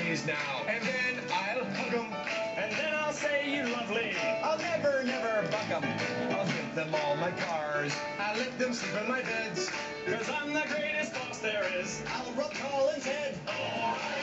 ladies now. And then I'll hug 'em. And then I'll say you lovely. I'll never, never bug 'em. I'll give them all my cars. I'll let them sleep in my beds. 'Cause I'm the greatest boss there is. I'll rub Colin's head. Oh,